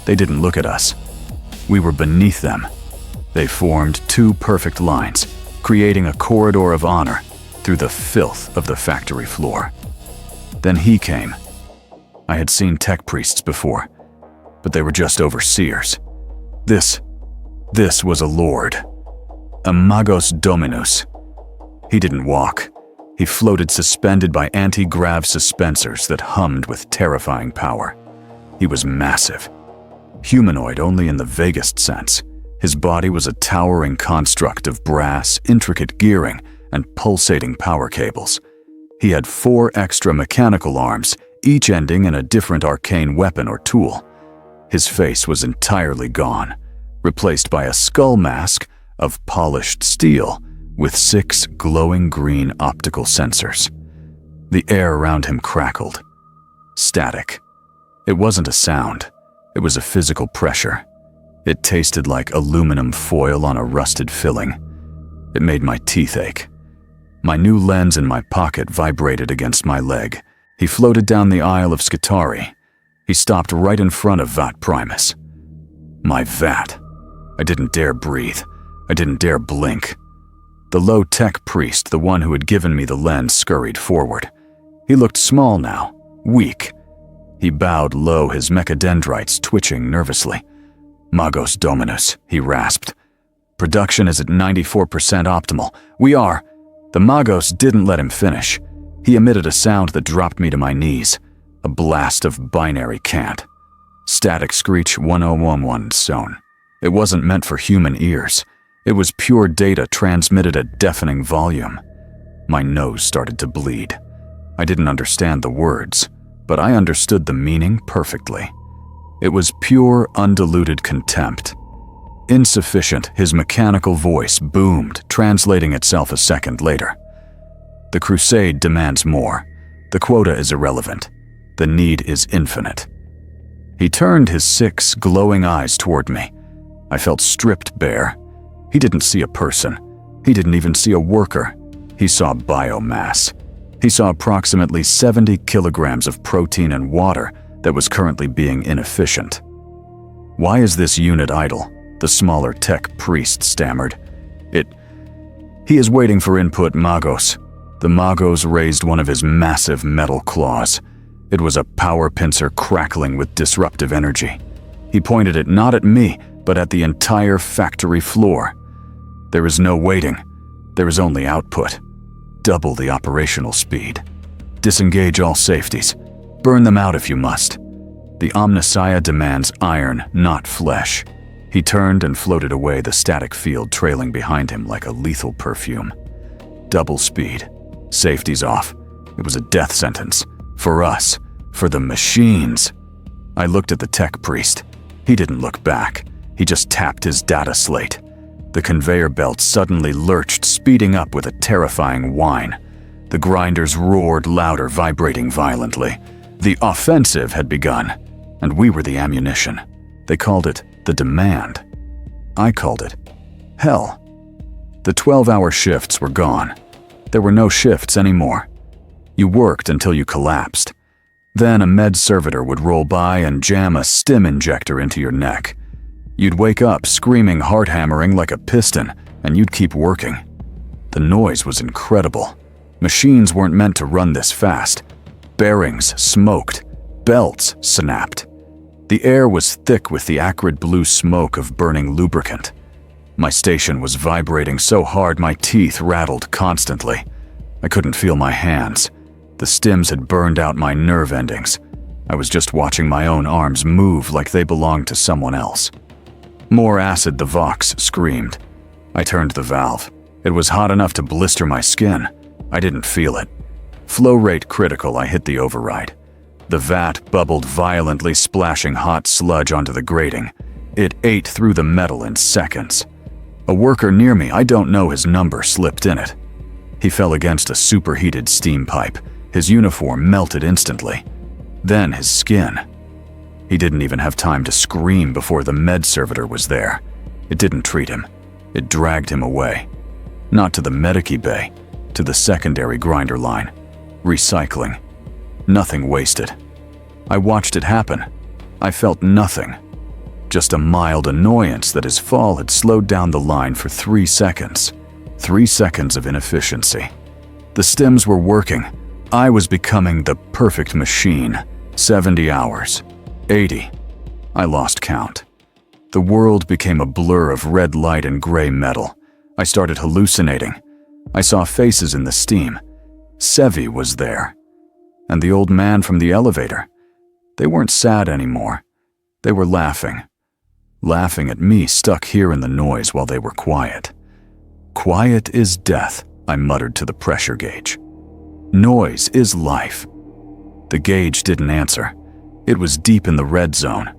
They didn't look at us. We were beneath them. They formed two perfect lines, creating a corridor of honor through the filth of the factory floor. Then he came. I had seen tech priests before, but they were just overseers. This was a lord, a magos dominus. He didn't walk. He floated suspended by anti-grav suspensors that hummed with terrifying power. He was massive, humanoid only in the vaguest sense. His body was a towering construct of brass, intricate gearing, and pulsating power cables. He had 4 extra mechanical arms, each ending in a different arcane weapon or tool. His face was entirely gone, replaced by a skull mask of polished steel with 6 glowing green optical sensors. The air around him crackled. Static. It wasn't a sound. It was a physical pressure. It tasted like aluminum foil on a rusted filling. It made my teeth ache. My new lens in my pocket vibrated against my leg. He floated down the aisle of Skitarii. He stopped right in front of Vat Primus. My Vat. I didn't dare breathe. I didn't dare blink. The low-tech priest, the one who had given me the lens, scurried forward. He looked small now, weak. He bowed low, his mechadendrites twitching nervously. "Magos Dominus," he rasped. "Production is at 94% optimal. We are—" The Magos didn't let him finish. He emitted a sound that dropped me to my knees. A blast of binary cant. Static screech 1011 zone. It wasn't meant for human ears. It was pure data transmitted at deafening volume. My nose started to bleed. I didn't understand the words, but I understood the meaning perfectly. It was pure, undiluted contempt. Insufficient, his mechanical voice boomed, translating itself a second later. "The crusade demands more. The quota is irrelevant. The need is infinite." He turned his 6 glowing eyes toward me. I felt stripped bare. He didn't see a person. He didn't even see a worker. He saw biomass. He saw approximately 70 kilograms of protein and water that was currently being inefficient. "Why is this unit idle?" the smaller tech priest stammered. He is waiting for input, Magos." The Magos raised one of his massive metal claws. It was a power pincer crackling with disruptive energy. He pointed it not at me, but at the entire factory floor. "There is no waiting. There is only output. Double the operational speed. Disengage all safeties. Burn them out if you must. The Omnissiah demands iron, not flesh." He turned and floated away, the static field trailing behind him like a lethal perfume. Double speed. Safeties off. It was a death sentence. For us. For the machines. I looked at the tech priest. He didn't look back. He just tapped his data slate. The conveyor belt suddenly lurched, speeding up with a terrifying whine. The grinders roared louder, vibrating violently. The offensive had begun, and we were the ammunition. They called it the demand. I called it hell. The 12-hour shifts were gone. There were no shifts anymore. You worked until you collapsed. Then a med servitor would roll by and jam a stim injector into your neck. You'd wake up screaming, heart hammering like a piston, and you'd keep working. The noise was incredible. Machines weren't meant to run this fast. Bearings smoked. Belts snapped. The air was thick with the acrid blue smoke of burning lubricant. My station was vibrating so hard my teeth rattled constantly. I couldn't feel my hands. The stims had burned out my nerve endings. I was just watching my own arms move like they belonged to someone else. "More acid," the Vox screamed. I turned the valve. It was hot enough to blister my skin. I didn't feel it. Flow rate critical, I hit the override. The vat bubbled violently, splashing hot sludge onto the grating. It ate through the metal in seconds. A worker near me, I don't know his number, slipped in it. He fell against a superheated steam pipe. His uniform melted instantly. Then his skin. He didn't even have time to scream before the med servitor was there. It didn't treat him. It dragged him away. Not to the medici bay, to the secondary grinder line. Recycling. Nothing wasted. I watched it happen. I felt nothing. Just a mild annoyance that his fall had slowed down the line for 3 seconds. 3 seconds of inefficiency. The stims were working. I was becoming the perfect machine. 70 hours. 80. I lost count. The world became a blur of red light and gray metal. I started hallucinating. I saw faces in the steam. Sevi was there. And the old man from the elevator. They weren't sad anymore. They were laughing. Laughing at me stuck here in the noise while they were quiet. "Quiet is death," I muttered to the pressure gauge. "Noise is life." The gauge didn't answer. It was deep in the red zone.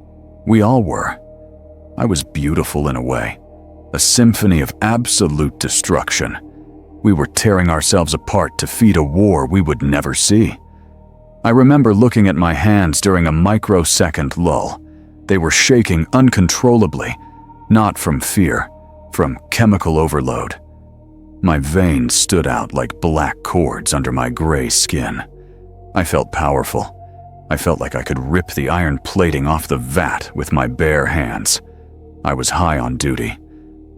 We all were. I was beautiful in a way. A symphony of absolute destruction. We were tearing ourselves apart to feed a war we would never see. I remember looking at my hands during a microsecond lull. They were shaking uncontrollably, not from fear, from chemical overload. My veins stood out like black cords under my gray skin. I felt powerful. I felt like I could rip the iron plating off the vat with my bare hands. I was high on duty,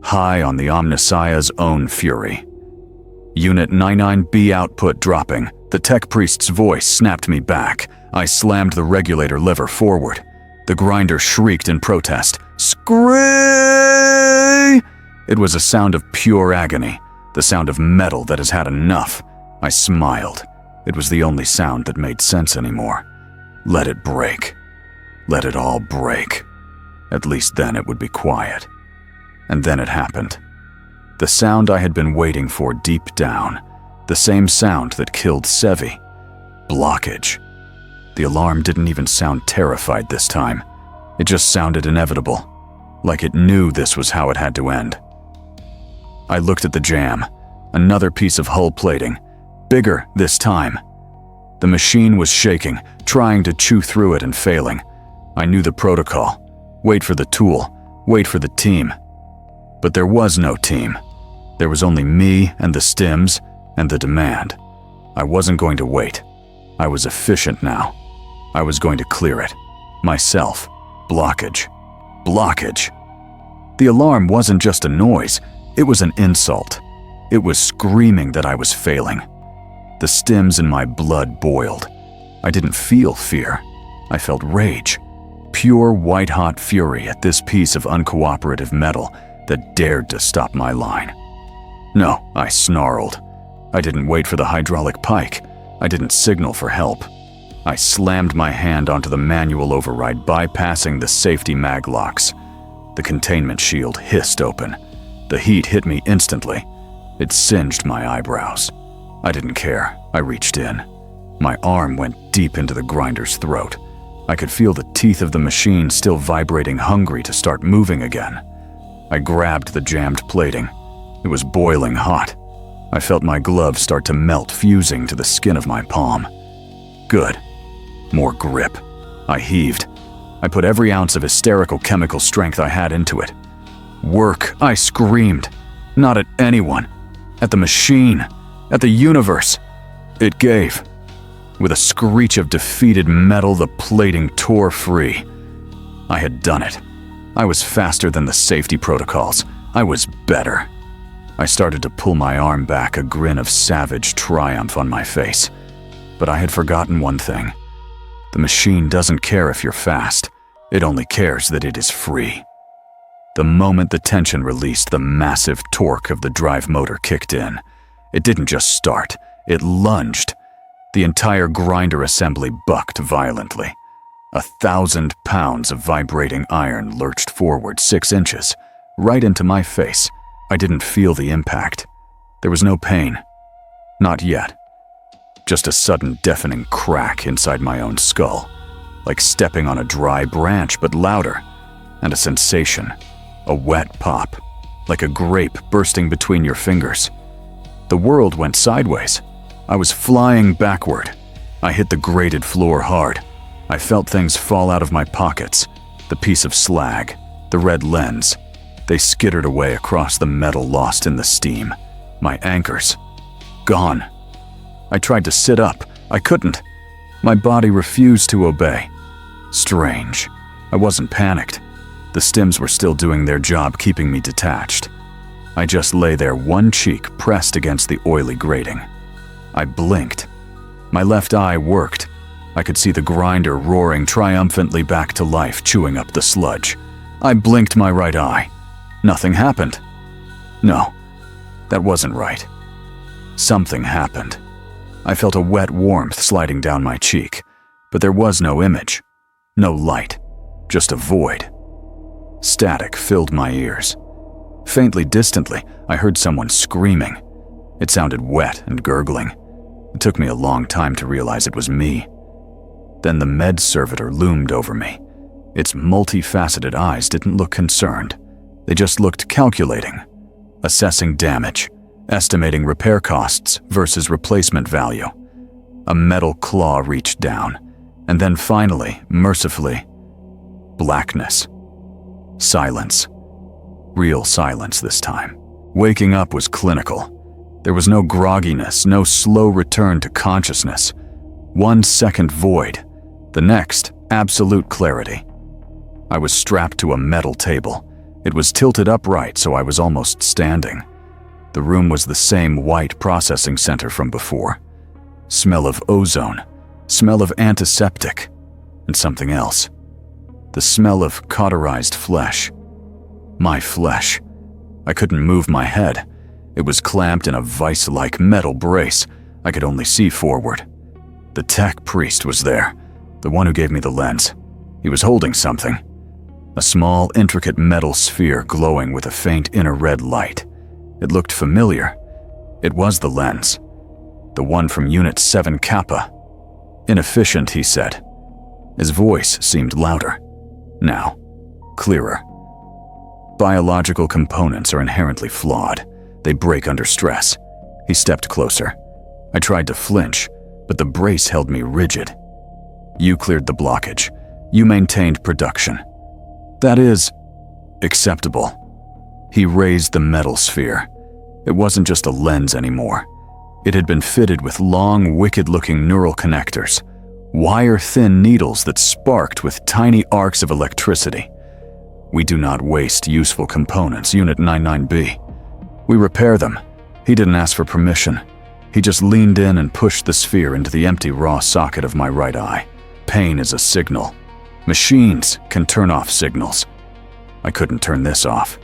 high on the Omnissiah's own fury. Unit 99B output dropping. The tech priest's voice snapped me back. I slammed the regulator lever forward. The grinder shrieked in protest. Scream! It was a sound of pure agony, the sound of metal that has had enough. I smiled. It was the only sound that made sense anymore. Let it break. Let it all break. At least then it would be quiet. And then it happened. The sound I had been waiting for deep down. The same sound that killed Sevi. Blockage. The alarm didn't even sound terrified this time. It just sounded inevitable, like it knew this was how it had to end. I looked at the jam. Another piece of hull plating. Bigger this time. The machine was shaking, trying to chew through it and failing. I knew the protocol. Wait for the tool. Wait for the team. But there was no team. There was only me and the stims and the demand. I wasn't going to wait. I was efficient now. I was going to clear it. Myself. Blockage. Blockage. The alarm wasn't just a noise. It was an insult. It was screaming that I was failing. The stims in my blood boiled. I didn't feel fear. I felt rage. Pure white-hot fury at this piece of uncooperative metal that dared to stop my line. No, I snarled. I didn't wait for the hydraulic pike. I didn't signal for help. I slammed my hand onto the manual override, bypassing the safety mag locks. The containment shield hissed open. The heat hit me instantly. It singed my eyebrows. I didn't care. I reached in. My arm went deep into the grinder's throat. I could feel the teeth of the machine still vibrating, hungry to start moving again. I grabbed the jammed plating. It was boiling hot. I felt my glove start to melt, fusing to the skin of my palm. Good. More grip. I heaved. I put every ounce of hysterical chemical strength I had into it. Work, I screamed. Not at anyone. At the machine. At the universe. It gave. With a screech of defeated metal, the plating tore free. I had done it. I was faster than the safety protocols. I was better. I started to pull my arm back, a grin of savage triumph on my face. But I had forgotten one thing. The machine doesn't care if you're fast. It only cares that it is free. The moment the tension released, the massive torque of the drive motor kicked in. It didn't just start, it lunged. The entire grinder assembly bucked violently. 1,000 pounds of vibrating iron lurched forward 6 inches, right into my face. I didn't feel the impact. There was no pain. Not yet. Just a sudden deafening crack inside my own skull, like stepping on a dry branch, but louder, and a sensation, a wet pop, like a grape bursting between your fingers. The world went sideways. I was flying backward. I hit the grated floor hard. I felt things fall out of my pockets, the piece of slag, the red lens. They skittered away across the metal, lost in the steam. My anchors. Gone. I tried to sit up. I couldn't. My body refused to obey. Strange. I wasn't panicked. The stims were still doing their job, keeping me detached. I just lay there, one cheek pressed against the oily grating. I blinked. My left eye worked. I could see the grinder roaring triumphantly back to life, chewing up the sludge. I blinked my right eye. Nothing happened. No, that wasn't right. Something happened. I felt a wet warmth sliding down my cheek, but there was no image, no light, just a void. Static filled my ears. Faintly, distantly, I heard someone screaming. It sounded wet and gurgling. It took me a long time to realize it was me. Then the med servitor loomed over me. Its multifaceted eyes didn't look concerned. They just looked calculating, assessing damage, estimating repair costs versus replacement value. A metal claw reached down, and then finally, mercifully, blackness. Silence. Real silence this time. Waking up was clinical. There was no grogginess, no slow return to consciousness. 1 second void. The next, absolute clarity. I was strapped to a metal table. It was tilted upright, so I was almost standing. The room was the same white processing center from before. Smell of ozone, smell of antiseptic, and something else. The smell of cauterized flesh. My flesh. I couldn't move my head. It was clamped in a vice-like metal brace. I could only see forward. The tech priest was there, the one who gave me the lens. He was holding something. A small, intricate metal sphere glowing with a faint inner red light. It looked familiar. It was the lens. The one from Unit 7 Kappa. Inefficient, he said. His voice seemed louder. Now, clearer. Biological components are inherently flawed. They break under stress. He stepped closer. I tried to flinch, but the brace held me rigid. You cleared the blockage. You maintained production. That is acceptable. He raised the metal sphere. It wasn't just a lens anymore. It had been fitted with long, wicked-looking neural connectors, wire-thin needles that sparked with tiny arcs of electricity. We do not waste useful components, Unit 99B. We repair them. He didn't ask for permission. He just leaned in and pushed the sphere into the empty raw socket of my right eye. Pain is a signal. Machines can turn off signals. I couldn't turn this off.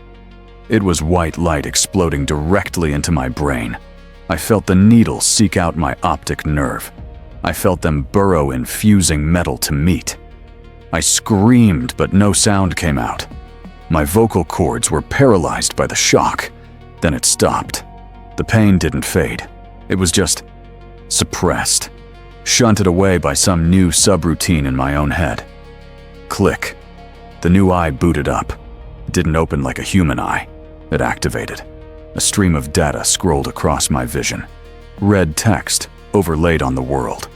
It was white light exploding directly into my brain. I felt the needles seek out my optic nerve. I felt them burrow in fusing metal to meat. I screamed, but no sound came out. My vocal cords were paralyzed by the shock. Then it stopped. The pain didn't fade. It was just suppressed, shunted away by some new subroutine in my own head. Click. The new eye booted up. It didn't open like a human eye. It activated. A stream of data scrolled across my vision. Red text overlaid on the world.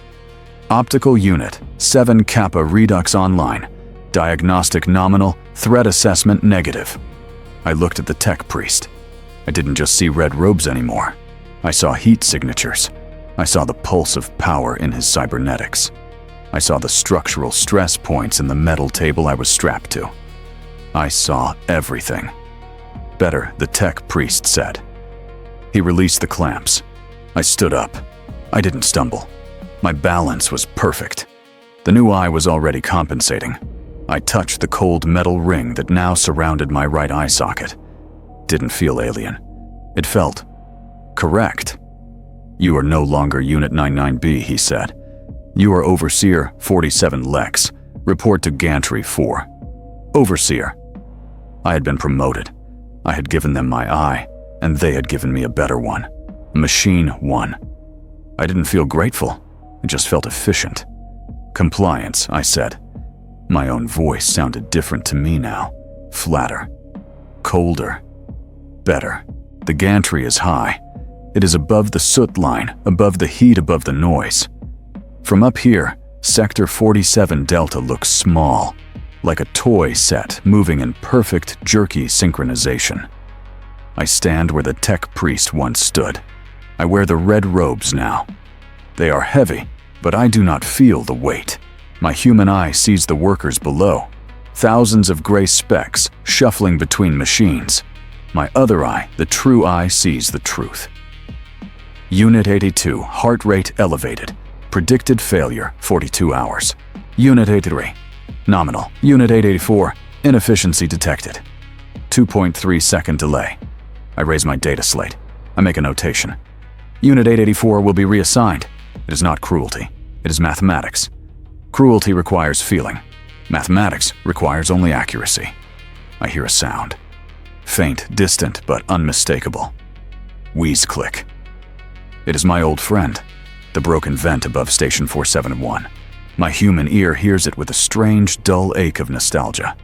Optical Unit 7 Kappa Redux Online. Diagnostic nominal, threat assessment negative. I looked at the tech priest. I didn't just see red robes anymore. I saw heat signatures. I saw the pulse of power in his cybernetics. I saw the structural stress points in the metal table I was strapped to. I saw everything. Better, the tech priest said. He released the clamps. I stood up. I didn't stumble. My balance was perfect. The new eye was already compensating. I touched the cold metal ring that now surrounded my right eye socket. Didn't feel alien. It felt correct. You are no longer Unit 99B, he said. You are Overseer 47 Lex. Report to Gantry 4. Overseer. I had been promoted. I had given them my eye, and they had given me a better one. Machine 1. I didn't feel grateful. I just felt efficient. Compliance, I said. My own voice sounded different to me now. Flatter. Colder. Better. The gantry is high. It is above the soot line, above the heat, above the noise. From up here, Sector 47 Delta looks small, like a toy set moving in perfect, jerky synchronization. I stand where the tech priest once stood. I wear the red robes now. They are heavy, but I do not feel the weight. My human eye sees the workers below, thousands of gray specks shuffling between machines. My other eye, the true eye, sees the truth. Unit 82, heart rate elevated. Predicted failure, 42 hours. Unit 83, nominal. Unit 884, inefficiency detected. 2.3 second delay. I raise my data slate. I make a notation. Unit 884 will be reassigned. It is not cruelty. It is mathematics. Cruelty requires feeling. Mathematics requires only accuracy. I hear a sound. Faint, distant, but unmistakable. Wheeze click. It is my old friend, the broken vent above Station 471. My human ear hears it with a strange, dull ache of nostalgia.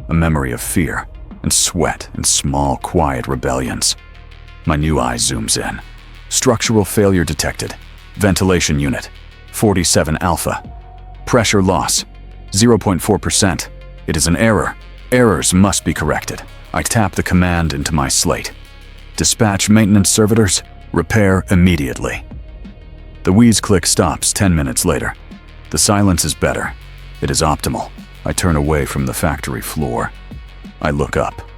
A memory of fear and sweat and small, quiet rebellions. My new eye zooms in. Structural failure detected. Ventilation unit, 47 Alpha. Pressure loss, 0.4%. It is an error. Errors must be corrected. I tap the command into my slate. Dispatch maintenance servitors, repair immediately. The wheeze click stops 10 minutes later. The silence is better. It is optimal. I turn away from the factory floor. I look up.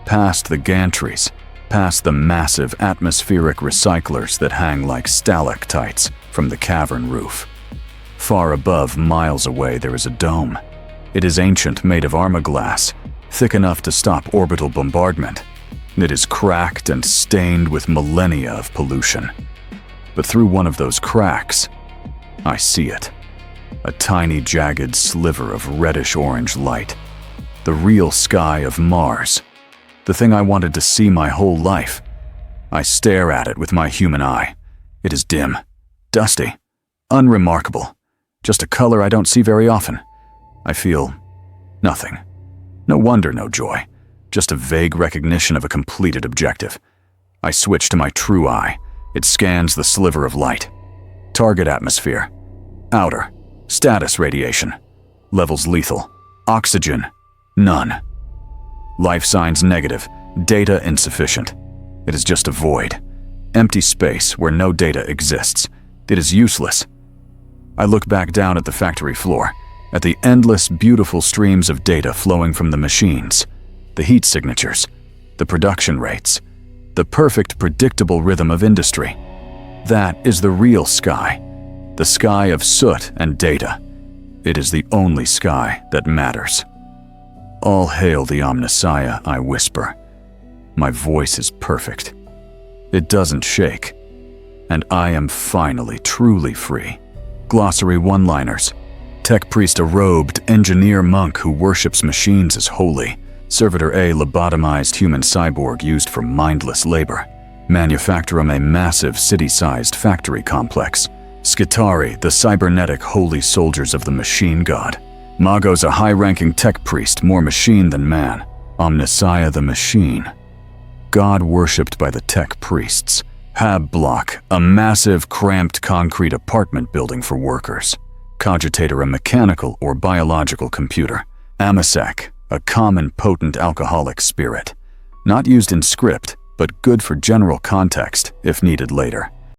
Past the gantries, past the massive atmospheric recyclers that hang like stalactites from the cavern roof. Far above, miles away, there is a dome. It is ancient, made of armor-glass, thick enough to stop orbital bombardment. It is cracked and stained with millennia of pollution. But through one of those cracks, I see it. A tiny, jagged sliver of reddish-orange light. The real sky of Mars. The thing I wanted to see my whole life. I stare at it with my human eye. It is dim, dusty, unremarkable. Just a color I don't see very often. I feel nothing. No wonder, no joy. Just a vague recognition of a completed objective. I switch to my true eye. It scans the sliver of light. Target atmosphere. Outer. Status radiation. Levels lethal. Oxygen. None. Life signs negative. Data insufficient. It is just a void. Empty space where no data exists. It is useless. I look back down at the factory floor, at the endless, beautiful streams of data flowing from the machines, the heat signatures, the production rates, the perfect, predictable rhythm of industry. That is the real sky, the sky of soot and data. It is the only sky that matters. All hail the Omnissiah, I whisper. My voice is perfect. It doesn't shake. And I am finally, truly free. Glossary one-liners. Tech priest, a robed engineer monk who worships machines as holy. Servitor, a lobotomized human cyborg used for mindless labor. Manufactorum, a massive city-sized factory complex. Skitari, the cybernetic holy soldiers of the machine god. Magos, a high-ranking tech priest, more machine than man. Omnissiah, the machine. God worshipped by the tech priests. Hab block, a massive, cramped concrete apartment building for workers. Cogitator, a mechanical or biological computer. Amasek, a common potent alcoholic spirit. Not used in script, but good for general context if needed later.